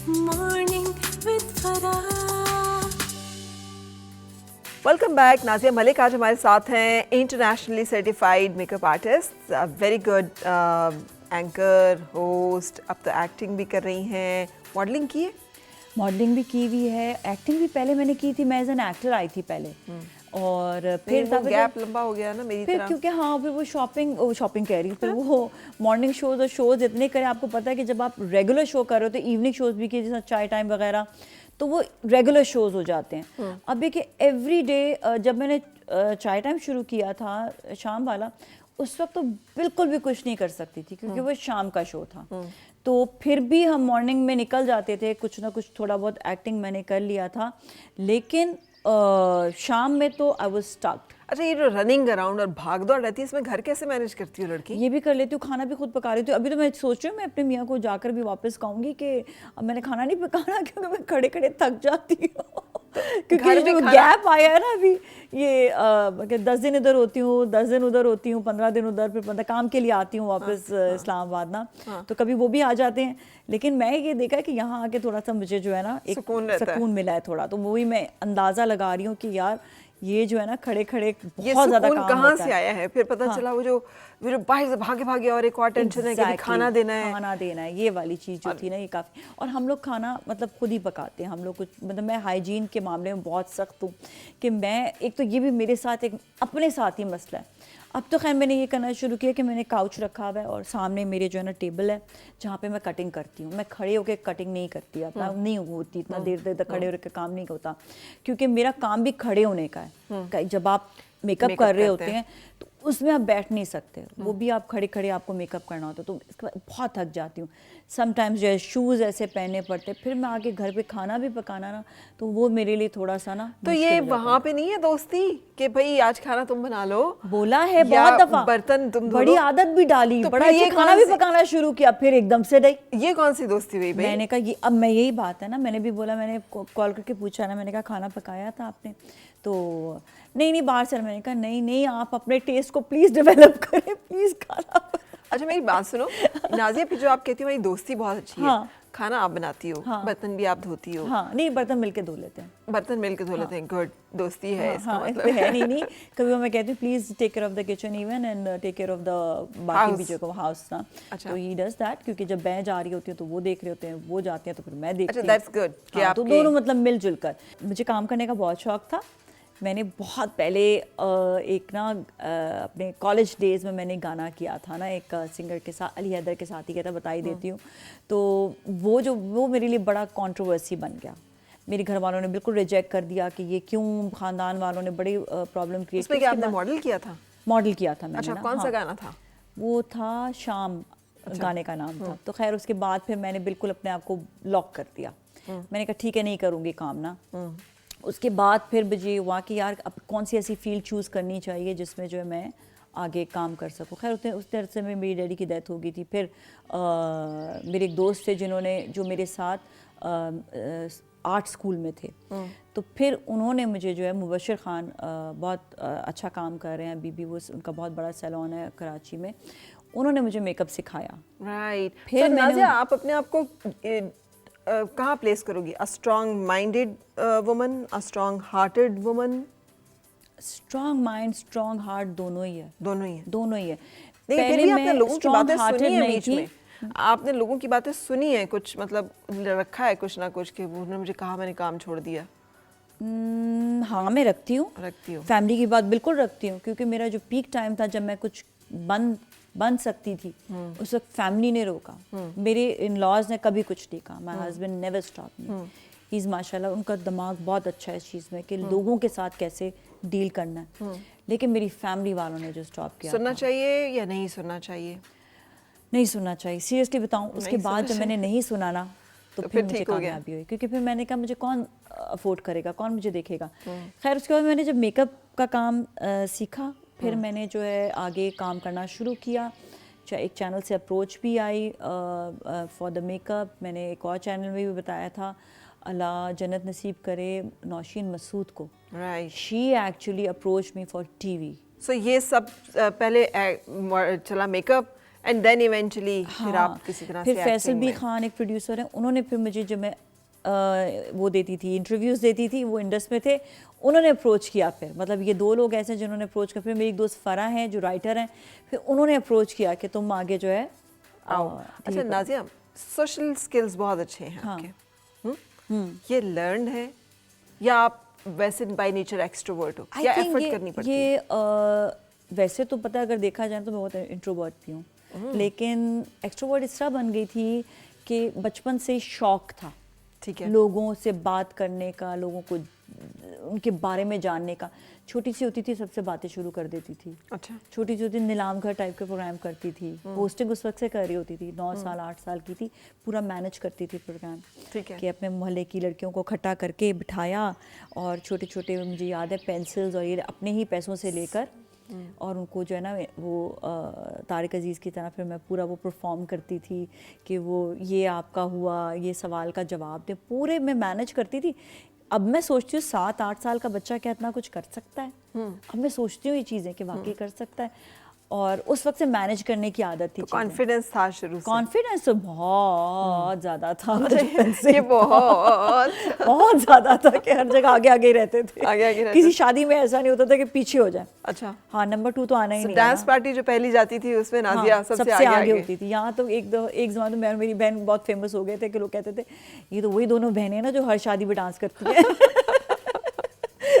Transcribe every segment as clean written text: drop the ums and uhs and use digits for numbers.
Morning with Farah. Welcome back. Nazia Malik आज हमारे साथ हैं, internationally certified makeup artist, very good anchor, host. अब तो एक्टिंग भी कर रही हैं, मॉडलिंग की है। मॉडलिंग भी की हुई है, एक्टिंग भी पहले मैंने की थी। मैं एज एन एक्टर आई थी पहले, और फिर वो गैप लंबा हो गया ना मेरी फिर तरह। क्योंकि हाँ फिर वो शॉपिंग कह रही हूँ, फिर वो मॉर्निंग शोज और शोज इतने करे। आपको पता है कि जब आप रेगुलर शो कर रहे हो तो इवनिंग शोज भी किए, जैसे चाय टाइम वगैरह, तो वो रेगुलर शोज हो जाते हैं। अब देखिए एवरी डे, जब मैंने चाय टाइम शुरू किया था शाम वाला, उस वक्त तो बिल्कुल भी कुछ नहीं कर सकती थी क्योंकि वो शाम का शो था। तो फिर भी हम मॉर्निंग में निकल जाते थे, कुछ ना कुछ थोड़ा बहुत एक्टिंग मैंने कर लिया था, लेकिन शाम में तो आई वाज स्टक। अच्छा, ये जो रनिंग अराउंड और भाग दौड़ रहती है, इसमें घर कैसे मैनेज करती हो लड़की? ये भी कर लेती हूँ, खाना भी खुद पका लेती हूँ। अभी तो मैं सोच रही हूँ मैं अपने मियाँ को जाकर भी वापस कहूँगी कि अब मैंने खाना नहीं पकाना क्योंकि मैं खड़े खड़े थक जाती हूँ। क्योंकि घर जो में गैप आया है ना अभी, ये 10 दिन इधर होती हूँ, 10 दिन उधर होती हूँ, 15 दिन उधर, फिर मतलब काम के लिए आती हूँ वापस इस्लामाबाद ना, तो कभी वो भी आ जाते हैं। लेकिन मैं ये देखा है कि यहाँ आके थोड़ा सा मुझे जो है ना एक सुकून मिला है थोड़ा, तो वही मैं अंदाज़ा लगा रही हूँ कि यार ये जो है ना खड़े खड़े बहुत ज़्यादा काम कहाँ होता से आया है? फिर पता चला वो जो बाहर से भागे भागे और एक और टेंशन है कि खाना देना है, ये वाली चीज़ जो थी ना, ये काफ़ी। और हम लोग खाना मतलब खुद ही पकाते हैं हम लोग। कुछ मतलब मैं हाइजीन के मामले में बहुत सख्त हूँ कि मैं, एक तो ये भी मेरे साथ एक अपने साथ ही मसला है। अब तो खैर मैंने ये करना शुरू किया कि मैंने काउच रखा हुआ है और सामने मेरे जो है ना टेबल है जहाँ पे मैं कटिंग करती हूँ। मैं खड़े होकर कटिंग नहीं करती, अपना नहीं होती, इतना देर तक खड़े होकर काम नहीं होता क्योंकि मेरा काम भी खड़े होने का है। जब आप मेकअप कर रहे होते हैं तो उसमें आप बैठ नहीं सकते, वो भी आप खड़े खड़े आपको मेकअप करना होता है, तो इसके बाद बहुत थक जाती हूँ। समटाइम्स जो है शूज़ ऐसे पहनने पड़ते, फिर मैं आके घर पे खाना भी पकाना ना, तो वो मेरे लिए थोड़ा सा ना तो ये वहाँ पे नहीं है दोस्ती कि भाई आज खाना तुम बना लो? बोला है बहुत दफा, बर्तन तुम धो बड़ी लो। आदत भी डाली, तो बड़ा फिर अच्छा ये खाना भी कौन सी- पकाना शुरू किया, फिर एकदम से नहीं। ये कौन सी दोस्ती हुई भाई? मैंने कहा ये, अब मैं यही बात है ना, मैंने भी बोला, मैंने कॉल करके पूछा ना, मैंने कहा खाना पकाया था आपने? तो नहीं बाहर से। मैंने कहा नहीं आप अपने टेस्ट को प्लीज डेवलप करें, प्लीज खाना। अच्छा मेरी बात सुनो नाजिया, फिर जो आप कहती हो मेरी दोस्ती बहुत अच्छी है, खाना आप बनाती हो, बर्तन भी आप धोती हो? हाँ, नहीं बर्तन मिलके धो लेते हैं, बर्तन मिलके धो लेते हैं। गुड, दोस्ती है इसका मतलब। है नहीं कभी मैं कहती हूँ please take care of the kitchen even and take care of the बाकी भी जो हाउस ना। अच्छा। तो ही डज दैट, क्योंकि जब मैं जा रही होती हूँ तो वो देख रहे होते हैं, वो जाते हैं तो फिर मैं देखती हूँ। अच्छा, दैट्स गुड कि हाँ, आप तो दोनों मतलब मिलजुल कर। मुझे काम करने का बहुत शौक था। मैंने बहुत पहले एक ना अपने कॉलेज डेज़ में मैंने गाना किया था ना, एक सिंगर के साथ, अली हैदर के साथ ही किया था, बता ही देती हूँ। तो वो मेरे लिए बड़ा कंट्रोवर्सी बन गया। मेरे घर वालों ने बिल्कुल रिजेक्ट कर दिया कि ये क्यों, ख़ानदान वालों ने बड़ी प्रॉब्लम क्रिएट की। आपने मॉडल किया था? मॉडल किया था मैंने। अच्छा, कौन सा गाना था? वो था शाम, गाने का नाम था। तो खैर उसके बाद फिर मैंने बिल्कुल अपने आप को लॉक कर दिया। मैंने कहा ठीक है, नहीं करूँगी काम ना। उसके बाद फिर मुझे हुआ कि यार अब कौन सी ऐसी फील्ड चूज़ करनी चाहिए जिसमें जो है मैं आगे काम कर सकूँ। खैर उस तरह से में मेरी डैडी की डेथ हो गई थी। फिर मेरे एक दोस्त थे जो मेरे साथ आर्ट स्कूल में थे, तो फिर उन्होंने मुझे जो है, मुबशर खान बहुत अच्छा काम कर रहे हैं अभी भी, वो उनका बहुत बड़ा सैलून है कराची में, उन्होंने मुझे मेकअप सिखाया। राइट। फिर नाज़िया, आप अपने आप को कहाँ प्लेस करोगी? A strong minded woman, a strong hearted woman? Strong mind, strong heart, दोनों ही है। दोनों ही है। दोनों ही है। नहीं, फिर पहले भी आपने मैं लोगों की strong बातें hearted सुनी है नहीं बीच थी। में, आपने लोगों की बातें सुनी है, कुछ मतलब रखा है कुछ ना कुछ कि उन्होंने मुझे कहा, मैंने काम छोड़ दिया? हाँ, मैं रखती हूँ फैमिली की बात बिल्कुल रखती हूँ, क्योंकि मेरा जो पीक टाइम था जब मैं कुछ बन सकती थी, उस वक्त फैमिली ने रोका। मेरे इन लॉज ने कभी कुछ नहीं कहा। My husband never stop me. He is माशाल्लाह, उनका दिमाग बहुत अच्छा है इस चीज़ में कि लोगों के साथ कैसे डील करना है। लेकिन मेरी फैमिली वालों ने जो स्टॉप किया, सुनना चाहिए या नहीं सुनना चाहिए? नहीं सुनना चाहिए, सीरियसली बताऊं। उसके बाद जब मैंने नहीं सुना ना, तो फिर मुझे कामयाबी हुई, क्योंकि फिर मैंने कहा मुझे कौन अफोर्ड करेगा, कौन मुझे देखेगा। खैर उसके बाद मैंने जब मेकअप का काम सीखा, फिर मैंने जो है आगे काम करना शुरू किया। एक चैनल से अप्रोच भी आई फॉर द मेकअप। मैंने एक और चैनल में भी बताया था, अल्लाह जन्नत नसीब करे नौशीन मसूद को। Right. She actually approach me for TV. So ये सब पहले चला मेकअप, एंड देन इवेंचुअली फिर आप किसी तरह फिर से फैसल acting बी में। खान एक प्रोड्यूसर हैं, उन्होंने फिर मुझे जब मैं वो देती थी इंटरव्यूज़ देती थी, वो इंडस्ट्री में थे, उन्होंने अप्रोच किया। फिर मतलब ये दो लोग ऐसे हैं जिन्होंने अप्रोच किया। फिर मेरी एक दोस्त फरा हैं जो राइटर हैं, फिर उन्होंने अप्रोच किया कि तुम आगे जो है आओ। अच्छा नाजिया, सोशल स्किल्स बहुत अच्छे हैं हाँ। आपके। ये लर्न है या आप वैसे बाय नेचर एक्सट्रोवर्ट हो या एफर्ट करनी पड़ती है? ये वैसे तो पता है, अगर देखा जाए तो मैं बहुत इंट्रोवर्ट भी हूँ, लेकिन एक्सट्रोवर्ट इस तरह बन गई थी कि बचपन से शौक था ठीक है। लोगों से बात करने का, लोगों को उनके बारे में जानने का। छोटी सी होती थी सबसे बातें शुरू कर देती थी। अच्छा। छोटी सी होती नीलाम घर टाइप के प्रोग्राम करती थी, होस्टिंग उस वक्त से कर रही होती थी, 9 साल 8 साल की थी, पूरा मैनेज करती थी प्रोग्राम। ठीक है। कि अपने मोहल्ले की लड़कियों को इकट्ठा करके बिठाया और छोटे छोटे, मुझे याद है पेंसिल्स और ये अपने ही पैसों से लेकर और उनको जो है ना वो तारिक अजीज़ की तरह फिर मैं पूरा वो परफॉर्म करती थी कि वो ये आपका हुआ, ये सवाल का जवाब दे, पूरे मैं मैनेज करती थी। अब मैं सोचती हूँ 7-8 साल का बच्चा क्या इतना कुछ कर सकता है? अब मैं सोचती हूँ ये चीज़ें कि वाकई कर सकता है, और उस वक्त से मैनेज करने की आदत थी। तो कॉन्फिडेंस था शुरू से? कॉन्फिडेंस तो बहुत ज़्यादा था बचपन से। ये बहुत बहुत ज़्यादा था कि हर जगह आगे आगे ही रहते थे। आगे आगे रहते किसी शादी में ऐसा नहीं होता था कि पीछे हो जाए। अच्छा। हाँ, नंबर 2 तो आना ही नहीं। डांस पार्टी जो पहली जाती थी उसमें नाजिया सबसे आगे होती थी। यहाँ तो एक ज़माने में मेरी बहन बहुत फेमस हो गए थे कि लोग कहते थे ये तो वही दोनों बहनें हैं ना जो हर शादी में डांस करती हैं।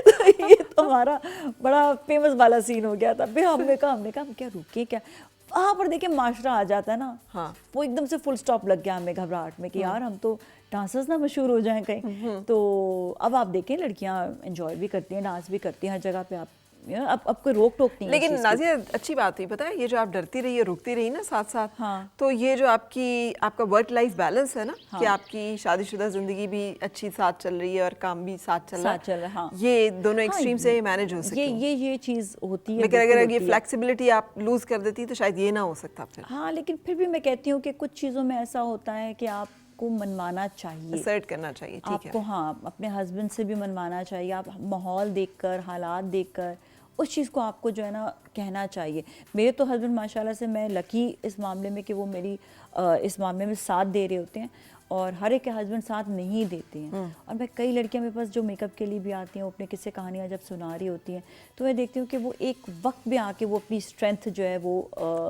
तो ये तो हमारा बड़ा फेमस वाला सीन हो गया था। फिर हमने कहा क्या रुके क्या, वहाँ पर देखिए माशरा आ जाता है ना। हाँ। वो एकदम से फुल स्टॉप लग गया हमें घबराहट में कि यार हम तो डांसर्स ना मशहूर हो जाएं कहीं। तो अब आप देखें लड़कियाँ एंजॉय भी करती हैं, डांस भी करती हैं हर जगह पे। आप अब कोई रोक टोक नहीं है। लेकिन नाजिया अच्छी बात हुई, पता है ये जो आप डरती रही है, रुकती रही ना साथ साथ, हाँ। तो ये जो आपका वर्क लाइफ बैलेंस है ना, कि आपकी शादीशुदा जिंदगी भी अच्छी साथ चल रही है और काम भी साथ चल रहा है, हाँ। ये दोनों एक्सट्रीम से मैनेज हो सकते हैं। ये चीज़ होती है। लेकिन अगर ये फ्लेक्सिबिलिटी आप लूज कर देती तो शायद ये ना हो सकता फिर। हाँ, लेकिन फिर भी मैं कहती हूँ कि कुछ चीज़ों में ऐसा होता है कि आपको मनवाना चाहिए, असर्ट करना चाहिए। ठीक है। आपको हाँ अपने हस्बैंड से भी मनवाना चाहिए। आप माहौल देखकर, हालात देखकर उस चीज़ को आपको जो है ना कहना चाहिए। मेरे तो हस्बैंड माशाल्लाह से, मैं लकी इस मामले में कि वो मेरी इस मामले में साथ दे रहे होते हैं, और हर एक के हस्बैंड साथ नहीं देते हैं। और मैं कई लड़कियां मेरे पास जो मेकअप के लिए भी आती हैं, वो अपने किस्से कहानियाँ जब सुना रही होती हैं, तो मैं देखती हूँ कि वो एक वक्त में आके वो अपनी स्ट्रेंथ जो है वो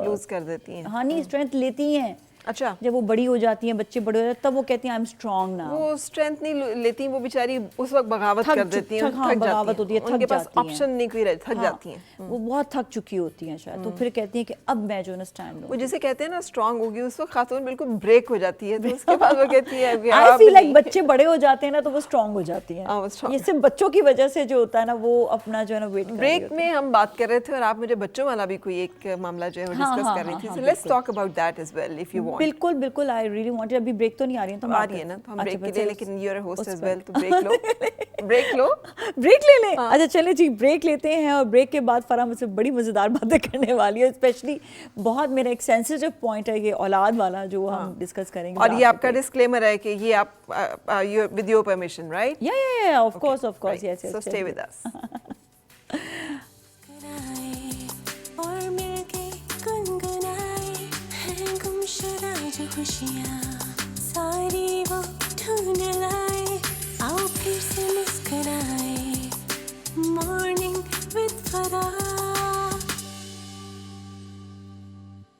लूज कर देती हैं। हाँ नहीं, स्ट्रेंथ लेती हैं। अच्छा। जब वो बड़ी हो जाती हैं, बच्चे बड़े हो जाते हैं, तब वो कहती हैं आई एम स्ट्रॉन्ग नाउ। वो स्ट्रेंथ नहीं लेती, वो बेचारी उस वक्त बगावत कर देती हैं, हाँ, बगावत होती है, थक उनके पास जाती हैं। ऑप्शन नहीं कोई थक हाँ, जाती हैं। वो बहुत थक चुकी होती हैं शायद, तो फिर कहती हैं कि अब मैं जो ना स्टैंड वो जिसे कहते हैं ना स्ट्रांग होगी, उस वक्त खातून बिल्कुल ब्रेक हो जाती है, तो उसके बाद वो कहती है आई फील लाइक बच्चे बड़े हो जाते हैं ना तो वो स्ट्रांग हो जाती हैं। हाँ, वो strong ये सिर्फ बच्चों की वजह से जो होता है ना, वो अपना जो है ना वेट कर रही ब्रेक होती में हम बात कर रहे थे और आप मुझे बच्चों वाला भी कोई एक मामला जो है वो हाँ, डिस्कस हाँ, कर रही हाँ, थी। हाँ, सो लेट्स बिल्कुल। Talk about that as well if you want. बिल्कुल बिल्कुल, आई रियली वांटेड। अभी ब्रेक तो नहीं आ रही है तो आ रही है ना, तो हम ब्रेक के लिए, लेकिन you are a host as well, तो ब्रेक लो। ब्रेक लो, ब्रेक ले लें। अच्छा चलें जी, ब्रेक लेते हैं, और ब्रेक के बाद फराह मुझसे बड़ी मज़ेदार बातें करने वाली है। स्पेशली बहुत मेरा एक सेंसिटिव पॉइंट है ये औलाद वाला, जो हम डिस्कस करेंगे। और ये आपका डिस्क्लेमर है कि ये आप विद योर परमिशन, राइट? या of course yes so stay with us. और मिलके गुनगुनाए हैं गुमशुदा जो खुशियाँ, सारी वो ढूंढ लाए, आओ फिर से मुस्कुराए। Morning with Farah.